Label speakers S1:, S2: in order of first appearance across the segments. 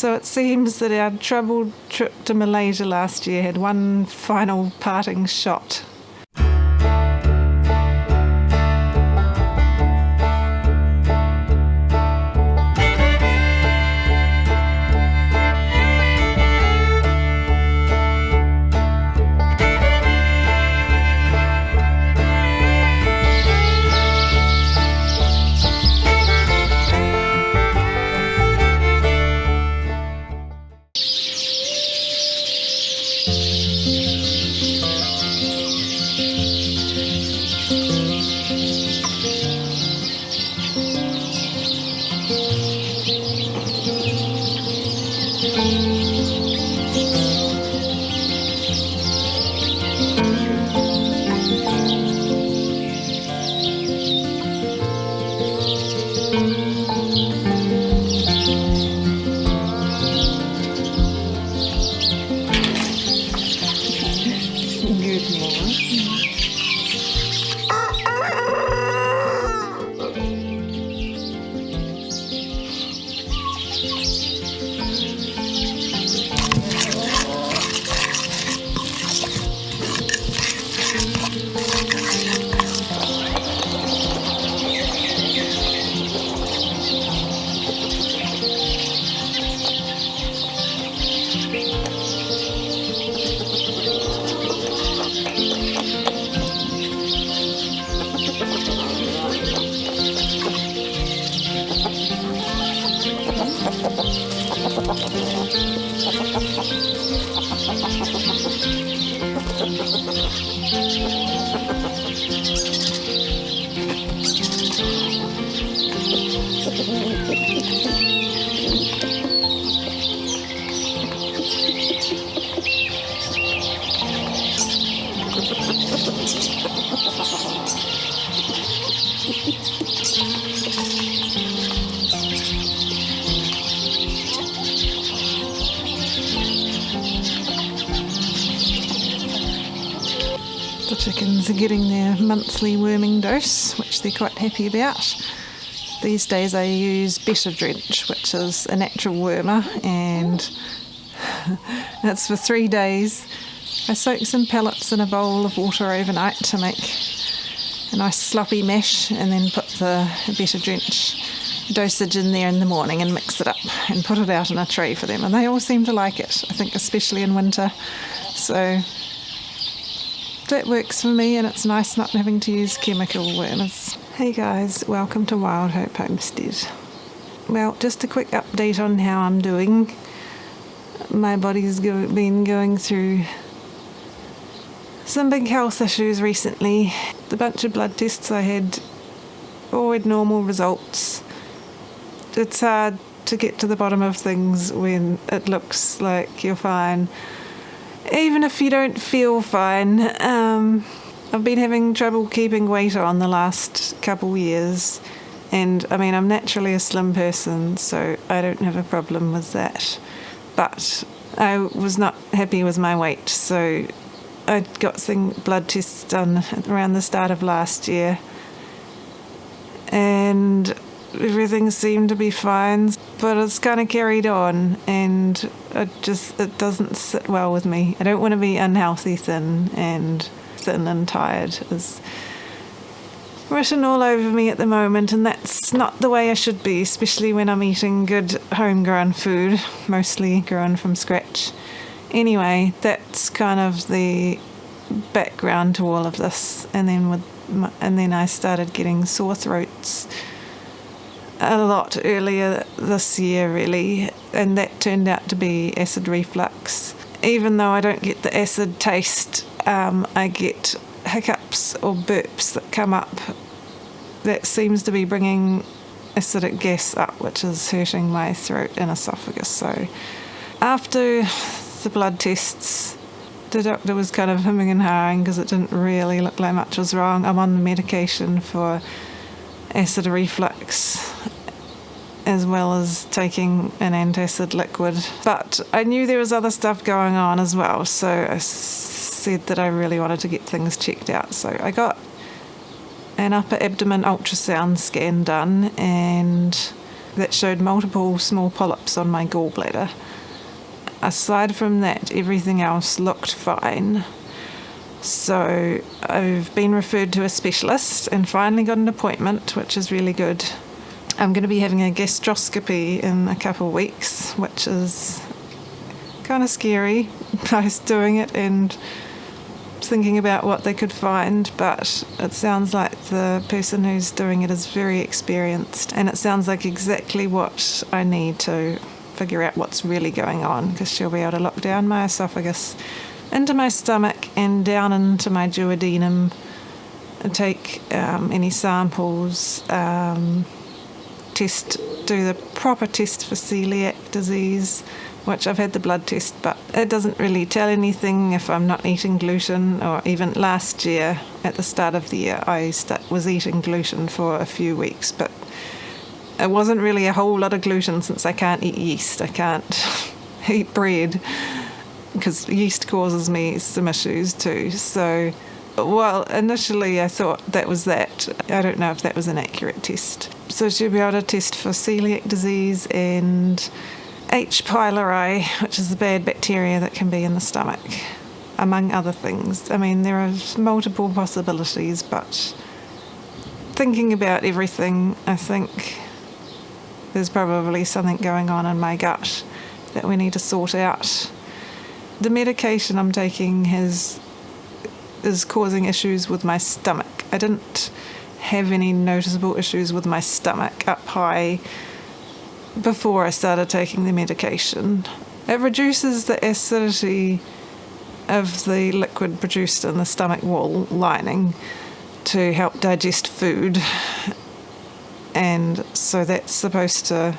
S1: So it seems that our troubled trip to Malaysia last year had one final parting shot. The chickens are getting their monthly worming dose, which they're quite happy about. These days I use Better Drench, which is a natural wormer, and that's for 3 days. I soak some pellets in a bowl of water overnight to make a nice sloppy mash, and then put the Better Drench dosage in there in the morning and mix it up and put it out in a tray for them, and they all seem to like it, I think, especially in winter. So that works for me, and it's nice not having to use chemical wormers. Hey guys, welcome to Wild Hope Homestead. Well, just a quick update on how I'm doing. My body's been going through some big health issues recently. The bunch of blood tests I had all had normal results. It's hard to get to the bottom of things when it looks like you're fine, even if you don't feel fine. I've been having trouble keeping weight on the last couple years, and I mean, I'm naturally a slim person, so I don't have a problem with that. But I was not happy with my weight, so I got some blood tests done around the start of last year, and everything seemed to be fine, but it's kind of carried on, and it doesn't sit well with me. I don't want to be unhealthy thin and tired is written all over me at the moment, and that's not the way I should be, especially when I'm eating good homegrown food, mostly grown from scratch. Anyway, that's kind of the background to all of this, and then I started getting sore throats a lot earlier this year, really, and that turned out to be acid reflux. Even though I don't get the acid taste, I get hiccups or burps that come up. That seems to be bringing acidic gas up, which is hurting my throat and esophagus. So after the blood tests, the doctor was kind of hemming and hawing because it didn't really look like much was wrong. I'm on the medication for acid reflux, as well as taking an antacid liquid. But I knew there was other stuff going on as well, so I said that I really wanted to get things checked out. So I got an upper abdomen ultrasound scan done, and that showed multiple small polyps on my gallbladder. Aside from that, everything else looked fine. So I've been referred to a specialist and finally got an appointment, which is really good. I'm going to be having a gastroscopy in a couple of weeks, which is kind of scary. I was doing it and thinking about what they could find, but it sounds like the person who's doing it is very experienced, and it sounds like exactly what I need to figure out what's really going on, because she'll be able to look down my esophagus into my stomach and down into my duodenum and take any samples, do the proper test for celiac disease, which I've had the blood test, but it doesn't really tell anything if I'm not eating gluten. Or even last year, at the start of the year, I was eating gluten for a few weeks, but it wasn't really a whole lot of gluten since I can't eat yeast. I can't eat bread because yeast causes me some issues too. So, well, initially I thought that was that. I don't know if that was an accurate test. So she'll be able to test for celiac disease and H. pylori, which is the bad bacteria that can be in the stomach, among other things. I mean, there are multiple possibilities, but thinking about everything, I think there's probably something going on in my gut that we need to sort out. The medication I'm taking is causing issues with my stomach. I didn't have any noticeable issues with my stomach up high before I started taking the medication. It reduces the acidity of the liquid produced in the stomach wall lining to help digest food, and so that's supposed to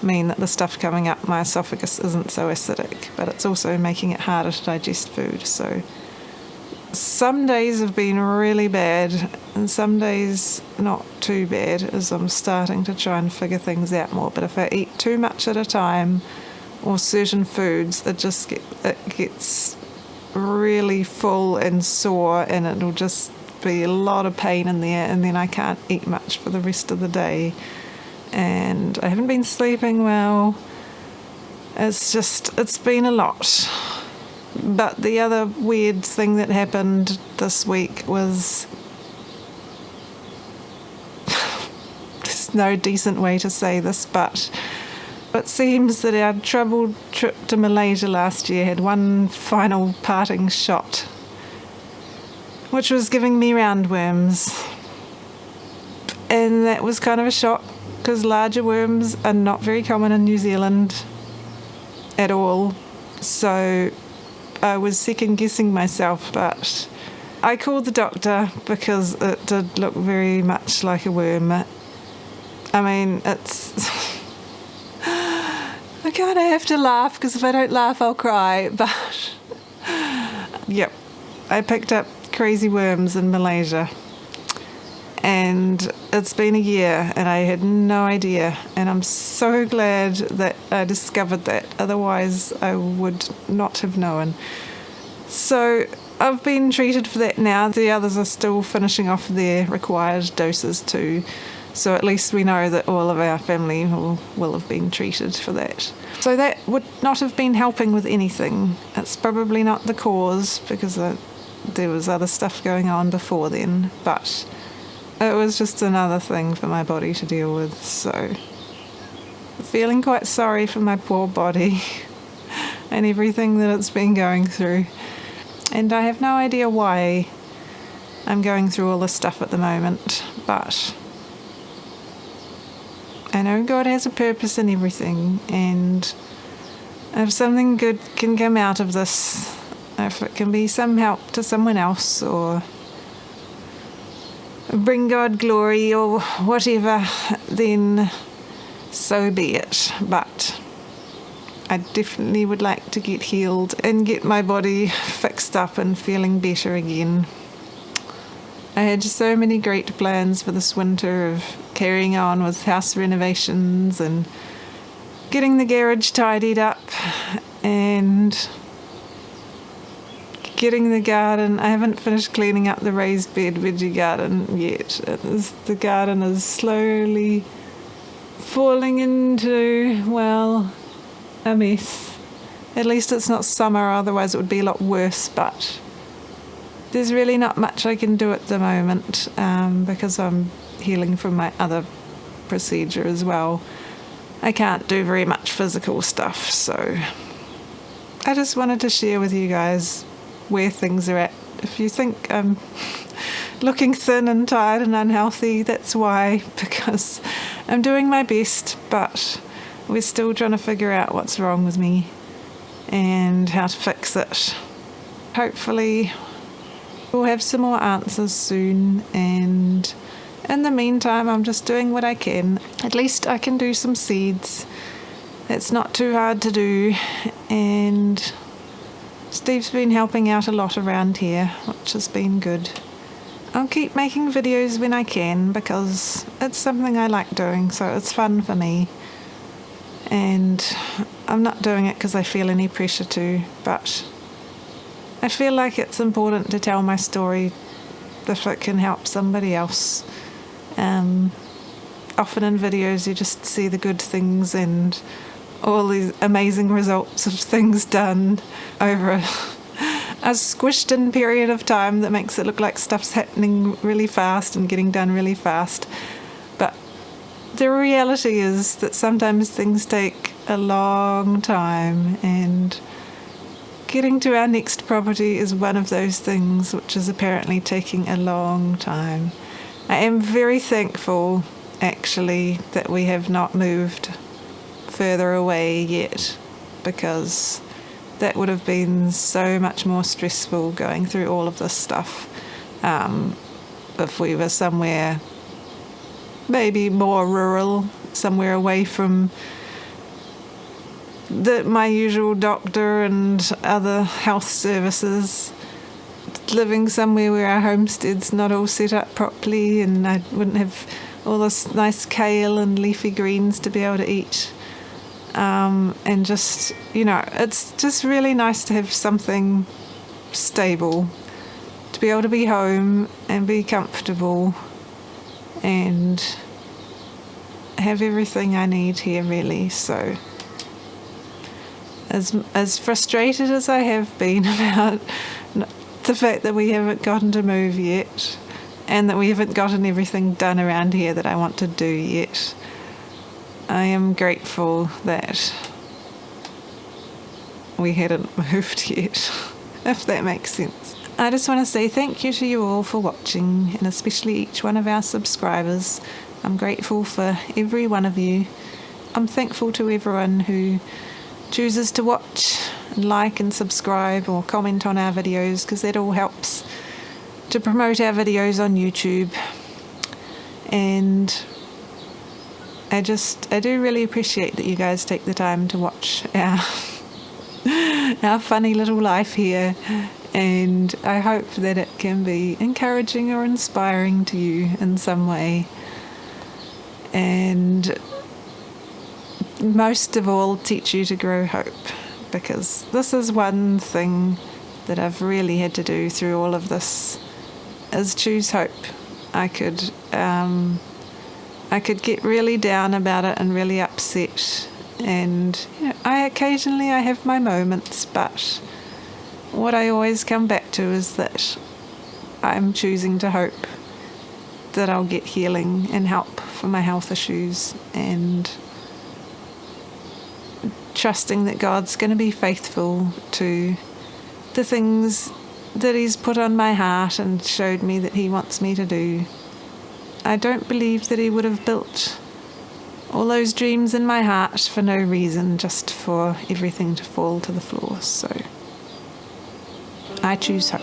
S1: mean that the stuff coming up my esophagus isn't so acidic, but it's also making it harder to digest food. So some days have been really bad and some days not too bad, as I'm starting to try and figure things out more. But if I eat too much at a time or certain foods, it gets really full and sore, and it'll just be a lot of pain in there, and then I can't eat much for the rest of the day. And I haven't been sleeping well. It's been a lot. But the other weird thing that happened this week was there's no decent way to say this, but it seems that our troubled trip to Malaysia last year had one final parting shot, which was giving me roundworms. And that was kind of a shock, because larger worms are not very common in New Zealand at all. So I was second-guessing myself, but I called the doctor because it did look very much like a worm. I mean, it's... I kind of have to laugh, because if I don't laugh, I'll cry, but... Yep, I picked up crazy worms in Malaysia. And it's been a year and I had no idea, and I'm so glad that I discovered that, otherwise I would not have known. So I've been treated for that now. The others are still finishing off their required doses too, so at least we know that all of our family will have been treated for that. So that would not have been helping with anything. It's probably not the cause, because there was other stuff going on before then, but it was just another thing for my body to deal with. So feeling quite sorry for my poor body and everything that it's been going through. And I have no idea why I'm going through all this stuff at the moment, but I know God has a purpose in everything, and if something good can come out of this, if it can be some help to someone else or bring God glory or whatever, then so be it. But I definitely would like to get healed and get my body fixed up and feeling better again. I had so many great plans for this winter of carrying on with house renovations and getting the garage tidied up and getting the garden. I haven't finished cleaning up the raised bed veggie garden yet. The garden is slowly falling into, well, a mess. At least it's not summer, otherwise it would be a lot worse, but there's really not much I can do at the moment because I'm healing from my other procedure as well. I can't do very much physical stuff, so I just wanted to share with you guys where things are at. If you think I'm looking thin and tired and unhealthy, that's why, because I'm doing my best, but we're still trying to figure out what's wrong with me and how to fix it. Hopefully we'll have some more answers soon, and in the meantime I'm just doing what I can. At least I can do some seeds. It's not too hard to do, and Steve's been helping out a lot around here, which has been good. I'll keep making videos when I can because it's something I like doing, so it's fun for me. And I'm not doing it because I feel any pressure to, but I feel like it's important to tell my story if it can help somebody else. Often in videos you just see the good things and all these amazing results of things done over a squished in period of time that makes it look like stuff's happening really fast and getting done really fast. But the reality is that sometimes things take a long time, and getting to our next property is one of those things which is apparently taking a long time. I am very thankful actually that we have not moved further away yet, because that would have been so much more stressful going through all of this stuff if we were somewhere maybe more rural, somewhere away from my usual doctor and other health services, living somewhere where our homestead's not all set up properly, and I wouldn't have all this nice kale and leafy greens to be able to eat. And just, it's just really nice to have something stable, to be able to be home and be comfortable and have everything I need here, really. So as frustrated as I have been about the fact that we haven't gotten to move yet, and that we haven't gotten everything done around here that I want to do yet, I am grateful that we hadn't moved yet, if that makes sense. I just want to say thank you to you all for watching, and especially each one of our subscribers. I'm grateful for every one of you. I'm thankful to everyone who chooses to watch and like and subscribe or comment on our videos, because that all helps to promote our videos on YouTube. And I do really appreciate that you guys take the time to watch our funny little life here, and I hope that it can be encouraging or inspiring to you in some way. And most of all, teach you to grow hope, because this is one thing that I've really had to do through all of this, is choose hope. I could get really down about it and really upset, and I occasionally have my moments, but what I always come back to is that I'm choosing to hope that I'll get healing and help for my health issues, and trusting that God's going to be faithful to the things that He's put on my heart and showed me that He wants me to do. I don't believe that He would have built all those dreams in my heart for no reason, just for everything to fall to the floor. So I choose hope.